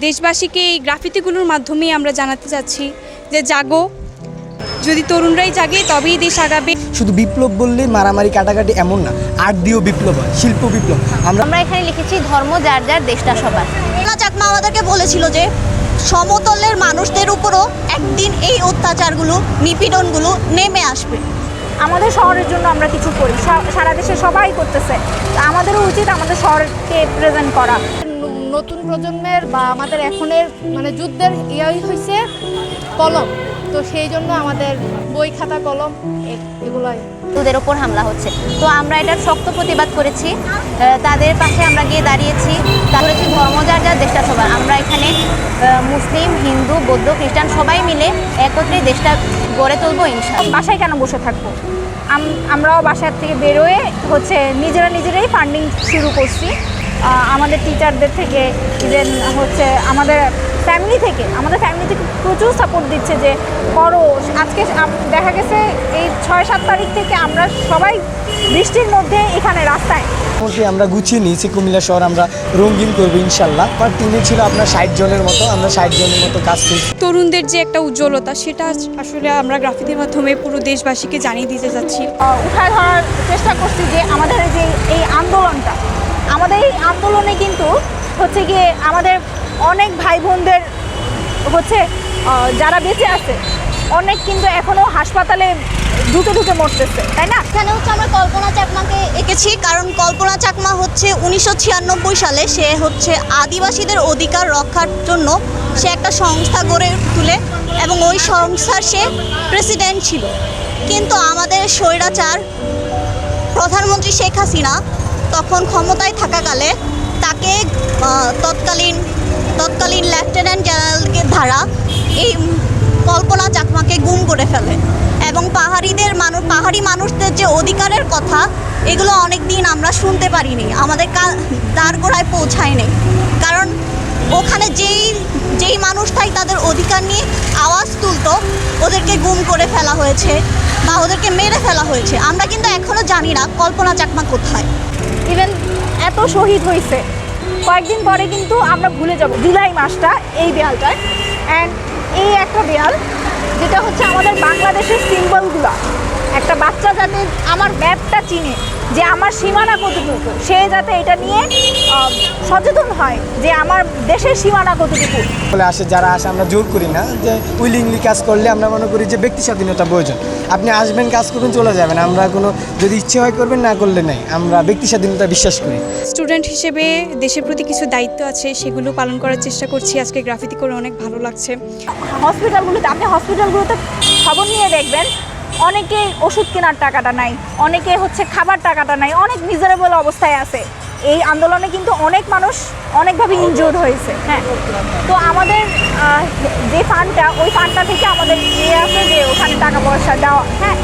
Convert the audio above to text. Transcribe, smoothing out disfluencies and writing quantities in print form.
দেশবাসীকে এই গ্রাফিতিগুলোর মাধ্যমে আমরা জানাতে চাচ্ছি যে জাগো, যদি তরুণরাই জাগে তবেই দেশ আগাবে। শুধু বিপ্লব বললে মারামারি কাটাকাটি এমন না, আর্ট দিয়েও বিপ্লব হয়, শিল্প বিপ্লব। আমরা এখানে লিখেছি ধর্ম যার যার দেশটা সবার। চাকমা আমাদেরকে বলেছিল যে সমতলের মানুষদের উপরও একদিন এই অত্যাচারগুলো, নিপীড়নগুলো নেমে আসবে। আমাদের শহরের জন্য আমরা কিছু করি, সারা দেশে সবাই করতেছে, আমাদেরও উচিত আমাদের শহরকে প্রেজেন্ট করা। নতুন প্রজন্মের বা আমাদের এখনের মানে যুদ্ধের ইয়াই হয়েছে কলম, তো সেই জন্য আমাদের বই খাতা কলম এগুলোই ওদের ওপর হামলা হচ্ছে। তো আমরা এটার শক্ত প্রতিবাদ করেছি, তাদের পাশে আমরা গিয়ে দাঁড়িয়েছি। তাহলে ধর্ম যার যার দেশটা সবার। আমরা এখানে মুসলিম, হিন্দু, বৌদ্ধ, খ্রিস্টান সবাই মিলে একত্রে দেশটা গড়ে তুলবো ইনশাআল্লাহ। বাসায় কেন বসে থাকবো, আমরাও বাসার থেকে বেরোয়ে নিজেরাই ফান্ডিং শুরু করছি। আমাদের টিচারদের থেকে ইভেন আমাদের ফ্যামিলি থেকে প্রচুর সাপোর্ট দিচ্ছে যে করো। আজকে দেখা গেছে এই 6-7 তারিখ থেকে আমরা সবাই বৃষ্টির মধ্যে এখানে রাস্তায়। আমরা গুছিয়ে নিয়েছি কুমিল্লা শহর আমরা রঙিন করবো ইনশাল্লাহ। আমার টিমে ছিল আপনার 60 জনের মতো, আমরা 60 জনের মতো কাজ করছি। তরুণদের যে একটা উজ্জ্বলতা, সেটা আসলে আমরা গ্রাফিতির মাধ্যমে পুরো দেশবাসীকে জানিয়ে দিতে যাচ্ছি। উঠায় ধরার চেষ্টা করছি যে আমাদের যে এই আন্দোলনটা, আমাদের এই আন্দোলনে কিন্তু গিয়ে আমাদের অনেক ভাই বোনদের যারা বেঁচে আছে অনেক কিন্তু এখনও হাসপাতালে ঢুকে মরতেছে, তাই না? এখানে আমরা কল্পনা চাকমাকে এঁকেছি, কারণ কল্পনা চাকমা 1996 সালে সে আদিবাসীদের অধিকার রক্ষার জন্য সে একটা সংস্থা গড়ে তুলে এবং ওই সংস্থার সে প্রেসিডেন্ট ছিল। কিন্তু আমাদের স্বৈরাচার প্রধানমন্ত্রী শেখ হাসিনা তখন ক্ষমতায় থাকাকালে তাকে তৎকালীন লেফটেন্যান্ট জেনারেলকে ধারা এই কল্পনা চাকমাকে গুম করে ফেলে এবং পাহাড়ি মানুষদের যে অধিকারের কথা, এগুলো অনেক দিন আমরা শুনতে পারিনি, আমাদের দ্বারগোড়ায় পৌঁছায়নি। কারণ ওখানে যেই মানুষটাই তাদের অধিকার নিয়ে আওয়াজ তুলতো, ওদেরকে গুম করে ফেলা হয়েছে বা ওদেরকে মেরে ফেলা হয়েছে। আমরা কিন্তু এখনও জানি না কল্পনা চাকমা কোথায়। ইভেন এত শহীদ হয়েছে, কয়েকদিন পরে কিন্তু আমরা ভুলে যাব জুলাই মাসটা এই দেয়ালটায়। অ্যান্ড এই একটা দেয়াল যেটা আমাদের বাংলাদেশের সিম্বলগুলো, একটা বাচ্চা যাতে আমার ম্যাপটা চিনে যে আমার সীমানা কতটুকু, সে যাতে এটা নিয়ে সচেতন হয় যে আমার দেশের সীমানা কতটুকু। যারা আসে আমরা জোর করি না, যে উইলিংলি কাজ করলে আমরা মনে করি যে ব্যক্তি স্বাধীনতা প্রয়োজন। আপনি আসবেন, কাজ করবেন, চলে যাবেন, আমরা যদি ইচ্ছে হয় করবেন, না করলে নেই। আমরা ব্যক্তি স্বাধীনতা বিশ্বাস করি। স্টুডেন্ট হিসেবে দেশের প্রতি কিছু দায়িত্ব আছে, সেগুলো পালন করার চেষ্টা করছি। আজকে গ্রাফিতি করে অনেক ভালো লাগছে। আপনি হসপিটালগুলোতে খবর নিয়ে দেখবেন, অনেকে ওষুধ কেনার টাকাটা নাই, অনেকে খাবার টাকাটা নাই, অনেক মিজারেবল অবস্থায় আছে। এই আন্দোলনে কিন্তু অনেক মানুষ অনেকভাবে ইনজুর্ড হয়েছে। হ্যাঁ, তো আমাদের যে ফান্ডটা, ওই ফান্ডটা থেকে আমাদের আছে যে ওখানে টাকা পয়সা দেওয়া। হ্যাঁ,